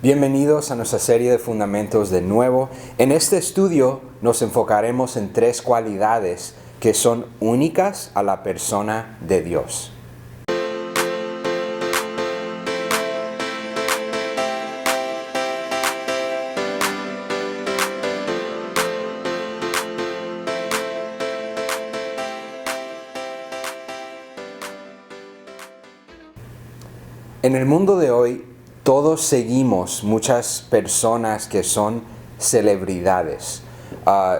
Bienvenidos a nuestra serie de Fundamentos de nuevo. En este estudio nos enfocaremos en 3 cualidades que son únicas a la persona de Dios. En el mundo de hoy, todos seguimos muchas personas que son celebridades.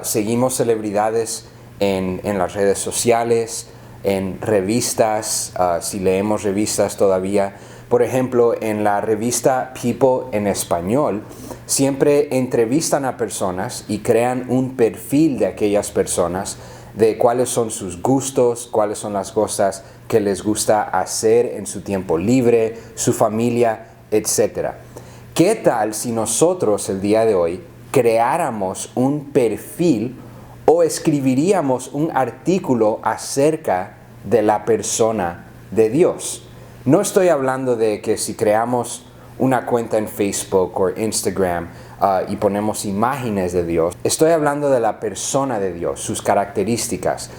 Seguimos celebridades en las redes sociales, en revistas, si leemos revistas todavía. Por ejemplo, en la revista People en español, siempre entrevistan a personas y crean un perfil de aquellas personas, de cuáles son sus gustos, cuáles son las cosas que les gusta hacer en su tiempo libre, su familia, etc. ¿Qué tal si nosotros el día de hoy creáramos un perfil o escribiríamos un artículo acerca de la persona de Dios? No estoy hablando de que si creamos una cuenta en Facebook o Instagram y ponemos imágenes de Dios. Estoy hablando de la persona de Dios, sus características.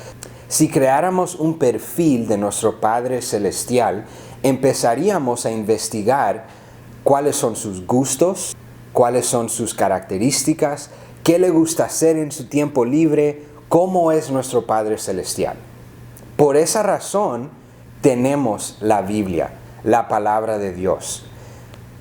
Si creáramos un perfil de nuestro Padre Celestial, empezaríamos a investigar cuáles son sus gustos, cuáles son sus características, qué le gusta hacer en su tiempo libre, cómo es nuestro Padre Celestial. Por esa razón tenemos la Biblia, la palabra de Dios.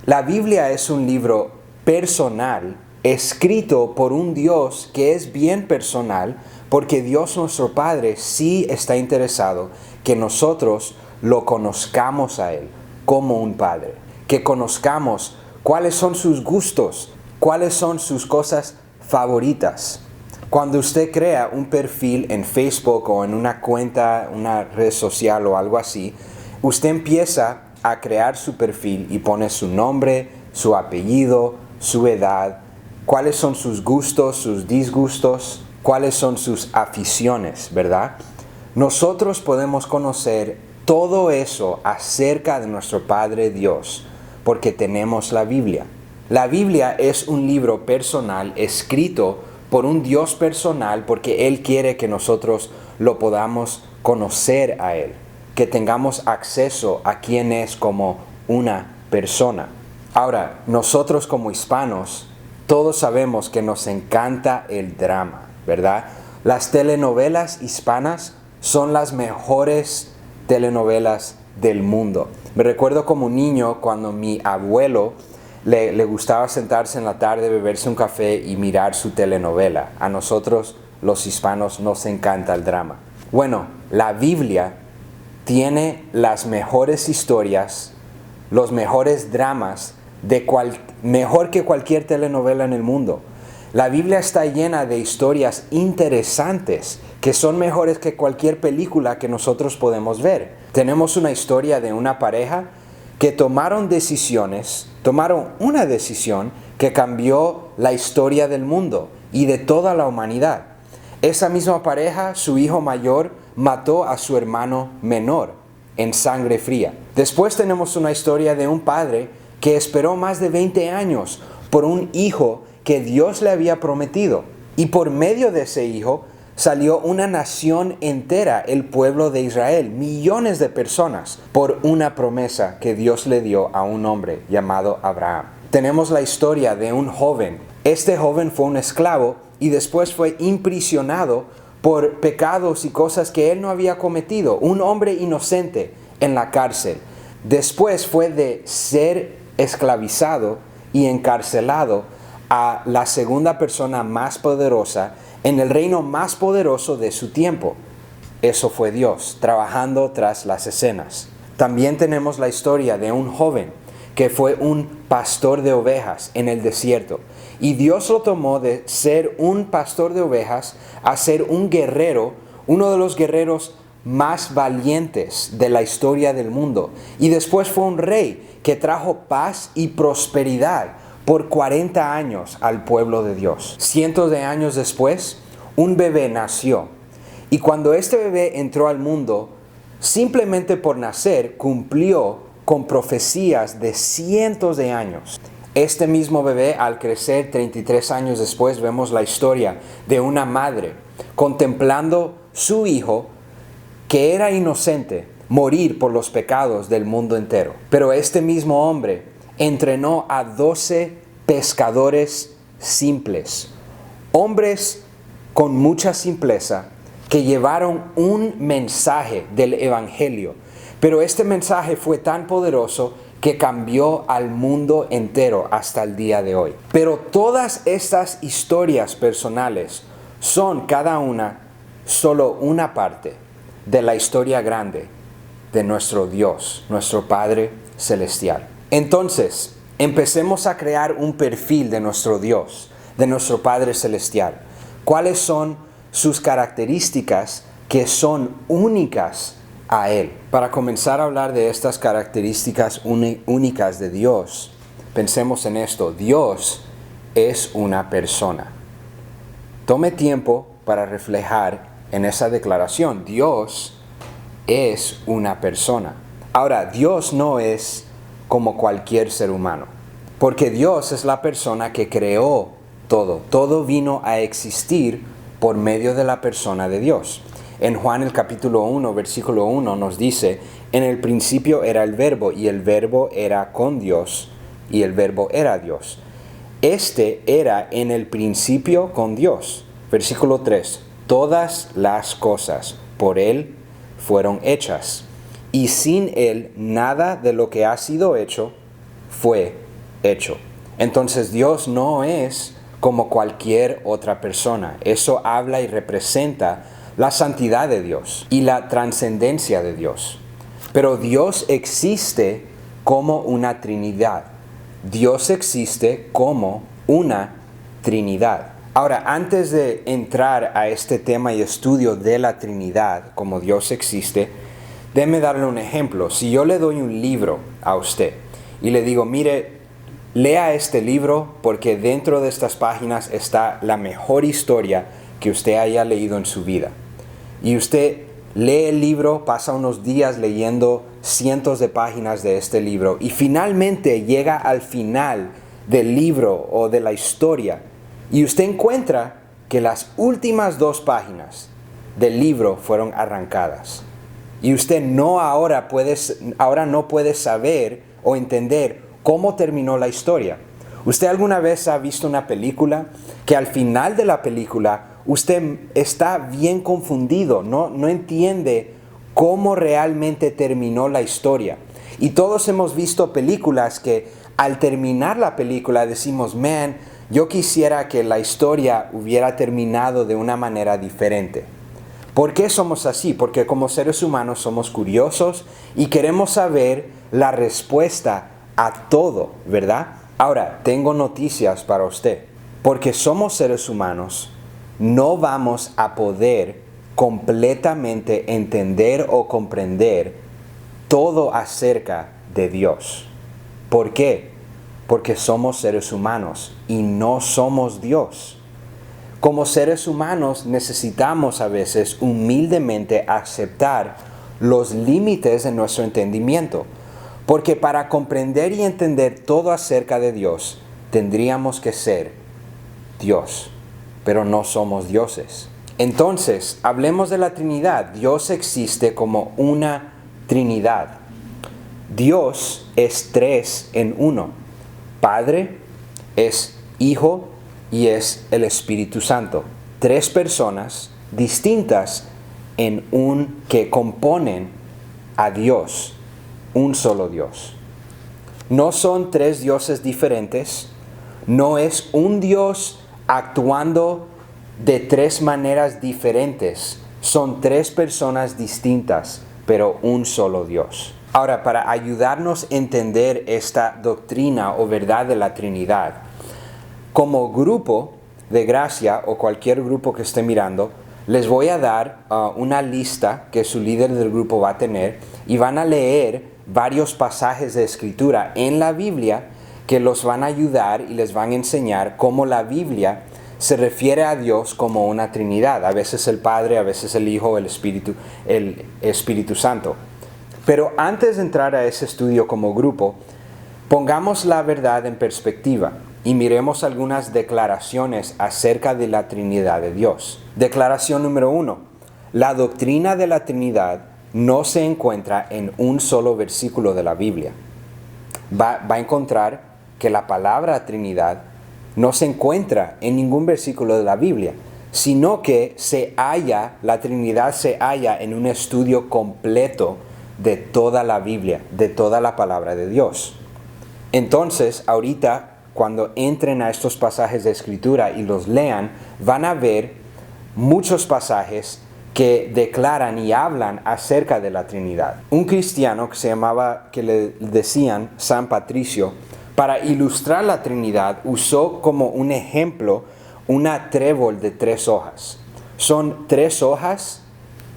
La Biblia es un libro personal, escrito por un Dios que es bien personal, porque Dios nuestro Padre sí está interesado que nosotros lo conozcamos a Él como un Padre, que conozcamos cuáles son sus gustos, cuáles son sus cosas favoritas. Cuando usted crea un perfil en Facebook o en una cuenta, una red social o algo así, usted empieza a crear su perfil y pone su nombre, su apellido, su edad, cuáles son sus gustos, sus disgustos, cuáles son sus aficiones, ¿verdad? Nosotros podemos conocer todo eso acerca de nuestro Padre Dios porque tenemos la Biblia. La Biblia es un libro personal escrito por un Dios personal porque Él quiere que nosotros lo podamos conocer a Él, que tengamos acceso a quién es como una persona. Ahora, nosotros como hispanos, todos sabemos que nos encanta el drama, ¿verdad? Las telenovelas hispanas son las mejores telenovelas del mundo. Me recuerdo como niño cuando mi abuelo le gustaba sentarse en la tarde, beberse un café y mirar su telenovela. A nosotros, los hispanos, nos encanta el drama. Bueno, la Biblia tiene las mejores historias, los mejores dramas, mejor que cualquier telenovela en el mundo. La Biblia está llena de historias interesantes que son mejores que cualquier película que nosotros podemos ver. Tenemos una historia de una pareja que tomaron una decisión que cambió la historia del mundo y de toda la humanidad. Esa misma pareja, su hijo mayor, mató a su hermano menor en sangre fría. Después tenemos una historia de un padre que esperó más de 20 años por un hijo que Dios le había prometido. Y por medio de ese hijo salió una nación entera, el pueblo de Israel, millones de personas, por una promesa que Dios le dio a un hombre llamado Abraham. Tenemos la historia de un joven. Este joven fue un esclavo y después fue imprisionado por pecados y cosas que él no había cometido. Un hombre inocente en la cárcel. Después fue de ser esclavizado y encarcelado a la segunda persona más poderosa en el reino más poderoso de su tiempo. Eso fue Dios, trabajando tras las escenas. También tenemos la historia de un joven que fue un pastor de ovejas en el desierto. Y Dios lo tomó de ser un pastor de ovejas a ser un guerrero, uno de los guerreros más valientes de la historia del mundo. Y después fue un rey que trajo paz y prosperidad por 40 años al pueblo de Dios. Cientos de años después, un bebé nació. Y cuando este bebé entró al mundo, simplemente por nacer, cumplió con profecías de cientos de años. Este mismo bebé, al crecer 33 años después, vemos la historia de una madre contemplando su hijo que era inocente morir por los pecados del mundo entero. Pero este mismo hombre entrenó a 12 pescadores simples, hombres con mucha simpleza, que llevaron un mensaje del Evangelio. Pero este mensaje fue tan poderoso que cambió al mundo entero hasta el día de hoy. Pero todas estas historias personales son cada una solo una parte de la historia grande de nuestro Dios, nuestro Padre Celestial. Entonces, empecemos a crear un perfil de nuestro Dios, de nuestro Padre Celestial. ¿Cuáles son sus características que son únicas a Él? Para comenzar a hablar de estas características únicas de Dios, pensemos en esto. Dios es una persona. Tome tiempo para reflejar en esa declaración. Dios es una persona. Ahora, Dios no es como cualquier ser humano, porque Dios es la persona que creó todo. Todo vino a existir por medio de la persona de Dios. En Juan el capítulo 1, versículo 1 nos dice: en el principio era el verbo, y el verbo era con Dios, y el verbo era Dios. Este era en el principio con Dios. Versículo 3: todas las cosas por Él fueron hechas, y sin Él nada de lo que ha sido hecho fue hecho. Entonces Dios no es como cualquier otra persona. Eso habla y representa la santidad de Dios y la trascendencia de Dios. Pero Dios existe como una Trinidad. Dios existe como una Trinidad. Ahora, antes de entrar a este tema y estudio de la Trinidad, como Dios existe, déjeme darle un ejemplo. Si yo le doy un libro a usted y le digo: mire, lea este libro porque dentro de estas páginas está la mejor historia que usted haya leído en su vida. Y usted lee el libro, pasa unos días leyendo cientos de páginas de este libro y finalmente llega al final del libro o de la historia y usted encuentra que las últimas 2 páginas del libro fueron arrancadas. Y usted ahora no puede saber o entender cómo terminó la historia. ¿Usted alguna vez ha visto una película que al final de la película usted está bien confundido, no entiende cómo realmente terminó la historia? Y todos hemos visto películas que al terminar la película decimos: man, yo quisiera que la historia hubiera terminado de una manera diferente. ¿Por qué somos así? Porque como seres humanos somos curiosos y queremos saber la respuesta a todo, ¿verdad? Ahora, tengo noticias para usted. Porque somos seres humanos, no vamos a poder completamente entender o comprender todo acerca de Dios. ¿Por qué? Porque somos seres humanos y no somos Dios. Como seres humanos necesitamos a veces humildemente aceptar los límites de nuestro entendimiento. Porque para comprender y entender todo acerca de Dios, tendríamos que ser Dios, pero no somos dioses. Entonces, hablemos de la Trinidad. Dios existe como una Trinidad. Dios es 3 en 1. Padre, es Hijo y es el Espíritu Santo. 3 personas distintas que componen a Dios, un solo Dios. No son 3 dioses diferentes, no es un Dios actuando de 3 maneras diferentes. Son 3 personas distintas, pero un solo Dios. Ahora, para ayudarnos a entender esta doctrina o verdad de la Trinidad, como grupo de gracia o cualquier grupo que esté mirando, les voy a dar una lista que su líder del grupo va a tener y van a leer varios pasajes de escritura en la Biblia que los van a ayudar y les van a enseñar cómo la Biblia se refiere a Dios como una Trinidad. A veces el Padre, a veces el Hijo, el Espíritu Santo. Pero antes de entrar a ese estudio como grupo, Pongamos la verdad en perspectiva y miremos algunas declaraciones acerca de la Trinidad de Dios. Declaración número 1. La doctrina de la Trinidad no se encuentra en un solo versículo de la Biblia. Va a encontrar que la palabra Trinidad no se encuentra en ningún versículo de la Biblia, sino que la Trinidad se halla en un estudio completo de toda la Biblia, de toda la palabra de Dios. Entonces, ahorita, cuando entren a estos pasajes de Escritura y los lean, van a ver muchos pasajes que declaran y hablan acerca de la Trinidad. Un cristiano que le decían San Patricio, para ilustrar la Trinidad, usó como un ejemplo una trébol de 3 hojas. Son 3 hojas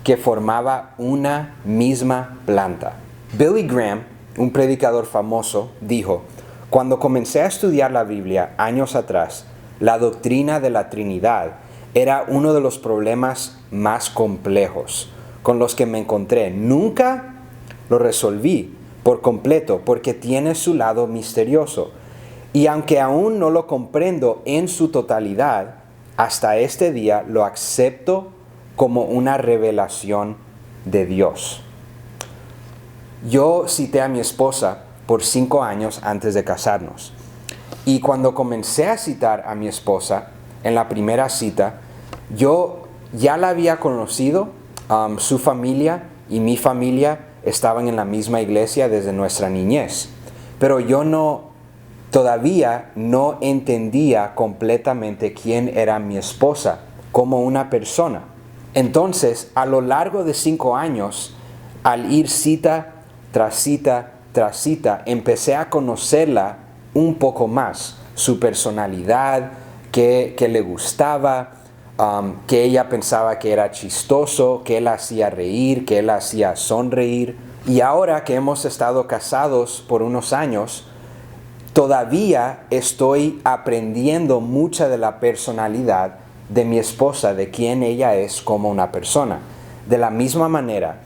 que formaba una misma planta. Billy Graham, un predicador famoso, dijo: cuando comencé a estudiar la Biblia años atrás, la doctrina de la Trinidad era uno de los problemas más complejos con los que me encontré. Nunca lo resolví por completo porque tiene su lado misterioso. Y aunque aún no lo comprendo en su totalidad, hasta este día lo acepto como una revelación de Dios. Yo cité a mi esposa por 5 años antes de casarnos. Y cuando comencé a citar a mi esposa, en la primera cita, yo ya la había conocido, su familia y mi familia estaban en la misma iglesia desde nuestra niñez. Pero yo todavía no entendía completamente quién era mi esposa como una persona. Entonces, a lo largo de 5 años, al ir cita tras cita tras cita, empecé a conocerla un poco más, su personalidad, qué le gustaba, que ella pensaba que era chistoso, que él hacía reír, que él hacía sonreír. Y ahora que hemos estado casados por unos años, todavía estoy aprendiendo mucha de la personalidad de mi esposa, de quién ella es como una persona. De la misma manera,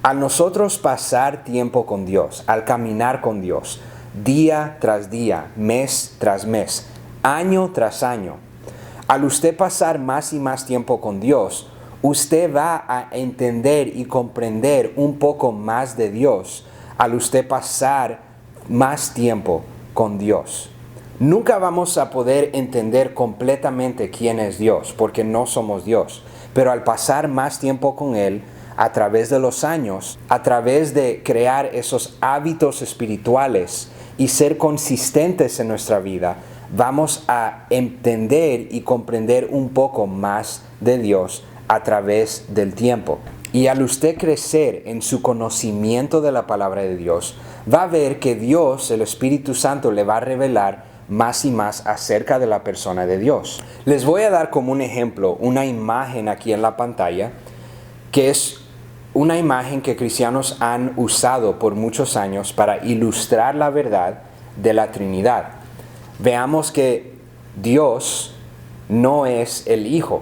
al nosotros pasar tiempo con Dios, al caminar con Dios, día tras día, mes tras mes, año tras año, al usted pasar más y más tiempo con Dios, usted va a entender y comprender un poco más de Dios al usted pasar más tiempo con Dios. Nunca vamos a poder entender completamente quién es Dios, porque no somos Dios, pero al pasar más tiempo con Él, a través de los años, a través de crear esos hábitos espirituales y ser consistentes en nuestra vida, vamos a entender y comprender un poco más de Dios a través del tiempo. Y al usted crecer en su conocimiento de la palabra de Dios, va a ver que Dios, el Espíritu Santo, le va a revelar más y más acerca de la persona de Dios. Les voy a dar como un ejemplo una imagen aquí en la pantalla, que es una imagen que cristianos han usado por muchos años para ilustrar la verdad de la Trinidad. Veamos que Dios no es el Hijo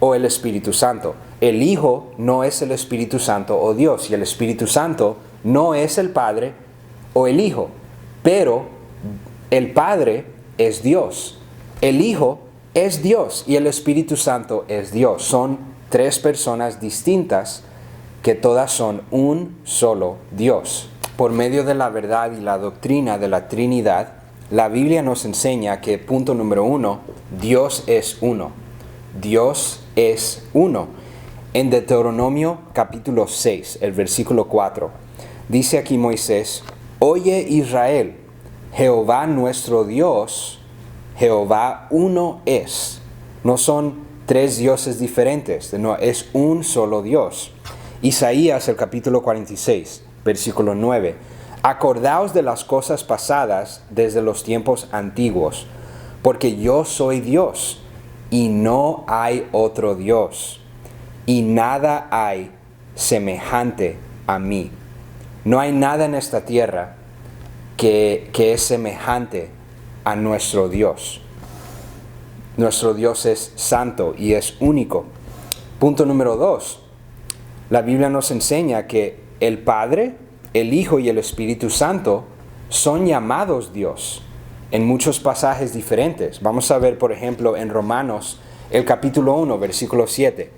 o el Espíritu Santo. El Hijo no es el Espíritu Santo o Dios, y el Espíritu Santo no es el Padre o el Hijo. Pero el Padre es Dios, el Hijo es Dios y el Espíritu Santo es Dios. Son 3 personas distintas que todas son un solo Dios. Por medio de la verdad y la doctrina de la Trinidad, la Biblia nos enseña que, punto número 1, Dios es uno. Dios es uno. En Deuteronomio capítulo 6, el versículo 4, dice aquí Moisés: Oye Israel, Jehová nuestro Dios, Jehová uno es. No son 3 dioses diferentes, no, es un solo Dios. Isaías, el capítulo 46, versículo 9. Acordaos de las cosas pasadas desde los tiempos antiguos, porque yo soy Dios, y no hay otro Dios, y nada hay semejante a mí. No hay nada en esta tierra que es semejante a nuestro Dios. Nuestro Dios es santo y es único. Punto número 2. La Biblia nos enseña que el Padre, el Hijo y el Espíritu Santo son llamados Dios en muchos pasajes diferentes. Vamos a ver, por ejemplo, en Romanos, el capítulo 1, versículo 7.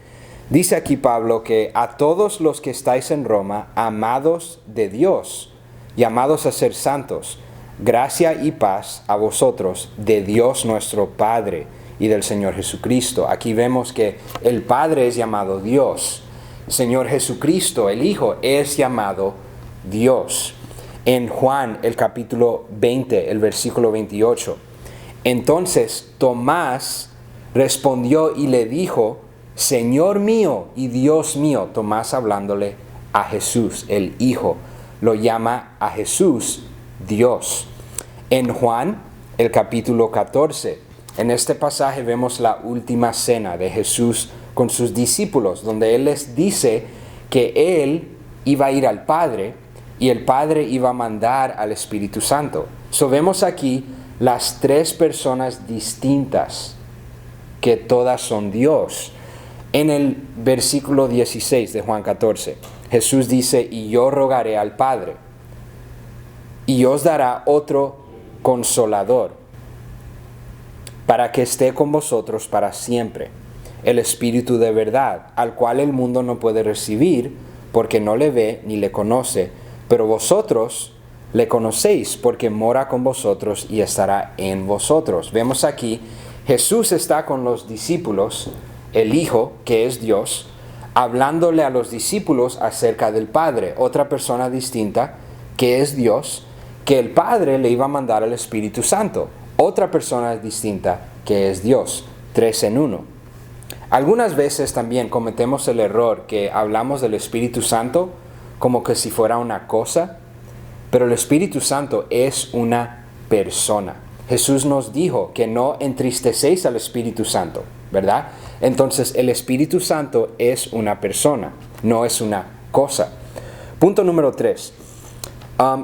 Dice aquí Pablo que a todos los que estáis en Roma, amados de Dios, llamados a ser santos, gracia y paz a vosotros, de Dios nuestro Padre y del Señor Jesucristo. Aquí vemos que el Padre es llamado Dios. Señor Jesucristo, el Hijo, es llamado Dios. En Juan, el capítulo 20, el versículo 28. Entonces Tomás respondió y le dijo, Señor mío y Dios mío. Tomás hablándole a Jesús, el Hijo. Lo llama a Jesús Dios. En Juan, el capítulo 14, en este pasaje vemos la última cena de Jesús con sus discípulos, donde Él les dice que Él iba a ir al Padre y el Padre iba a mandar al Espíritu Santo. So, vemos aquí las tres personas distintas, que todas son Dios. En el versículo 16 de Juan 14, Jesús dice, y yo rogaré al Padre, y os dará otro consolador, para que esté con vosotros para siempre, el Espíritu de verdad, al cual el mundo no puede recibir, porque no le ve ni le conoce, pero vosotros le conocéis, porque mora con vosotros y estará en vosotros. Vemos aquí, Jesús está con los discípulos, el Hijo, que es Dios, hablándole a los discípulos acerca del Padre, otra persona distinta, que es Dios, que el Padre le iba a mandar al Espíritu Santo, otra persona distinta, que es Dios, 3 en 1. Algunas veces también cometemos el error que hablamos del Espíritu Santo como que si fuera una cosa, pero el Espíritu Santo es una persona. Jesús nos dijo que no entristecéis al Espíritu Santo, ¿verdad? Entonces el Espíritu Santo es una persona, no es una cosa. Punto número 3.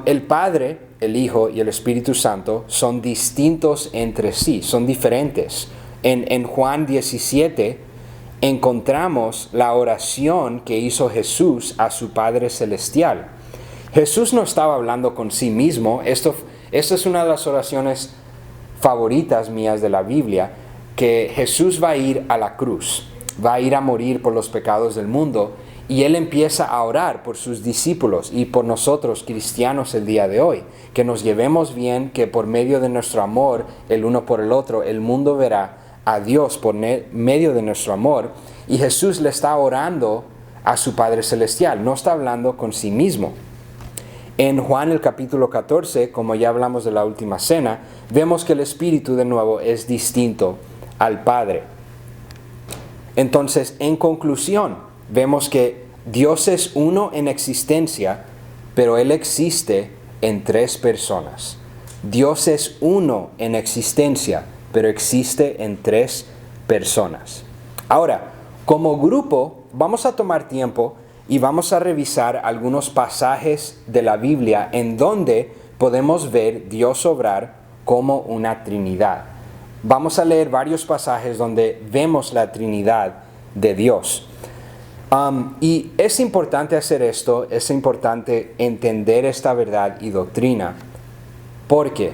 El Padre, el Hijo y el Espíritu Santo son distintos entre sí, son diferentes. En Juan 17 encontramos la oración que hizo Jesús a su Padre Celestial. Jesús no estaba hablando con sí mismo. Esta es una de las oraciones favoritas mías de la Biblia, que Jesús va a ir a la cruz, va a ir a morir por los pecados del mundo, y Él empieza a orar por sus discípulos y por nosotros cristianos el día de hoy, que nos llevemos bien, que por medio de nuestro amor el uno por el otro, el mundo verá a Dios por medio de nuestro amor. Y Jesús le está orando a su Padre Celestial, no está hablando con sí mismo. En Juan el capítulo 14, como ya hablamos de la última cena, vemos que el Espíritu de nuevo es distinto al Padre. Entonces, en conclusión, vemos que Dios es uno en existencia, pero Él existe en tres personas. Dios es uno en existencia, pero existe en tres personas. Ahora, como grupo, vamos a tomar tiempo y vamos a revisar algunos pasajes de la Biblia en donde podemos ver Dios obrar como una Trinidad. Vamos a leer varios pasajes donde vemos la Trinidad de Dios. Y es importante hacer esto, es importante entender esta verdad y doctrina, porque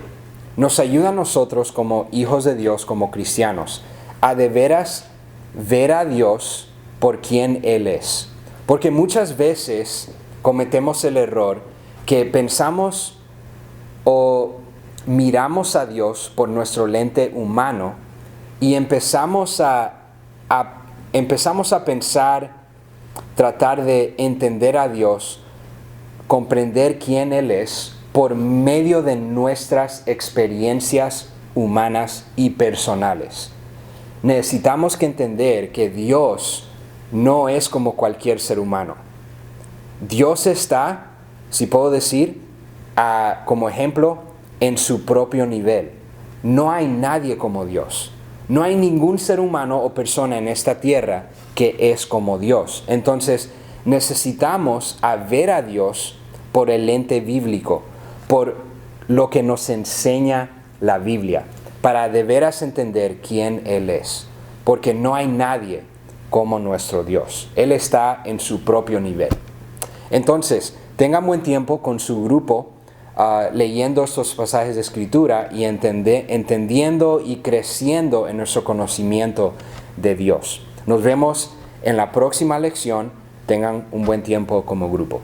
nos ayuda a nosotros como hijos de Dios, como cristianos, a de veras ver a Dios por quien Él es. Porque muchas veces cometemos el error que pensamos o miramos a Dios por nuestro lente humano y empezamos a pensar, tratar de entender a Dios, comprender quién Él es por medio de nuestras experiencias humanas y personales. Necesitamos que entender que Dios no es como cualquier ser humano. Dios está, si puedo decir, como ejemplo, en su propio nivel. No hay nadie como Dios. No hay ningún ser humano o persona en esta tierra que es como Dios. Entonces, necesitamos ver a Dios por el lente bíblico, por lo que nos enseña la Biblia, para de veras entender quién Él es. Porque no hay nadie como nuestro Dios. Él está en su propio nivel. Entonces, tengan buen tiempo con su grupo leyendo estos pasajes de Escritura y entendiendo y creciendo en nuestro conocimiento de Dios. Nos vemos en la próxima lección. Tengan un buen tiempo como grupo.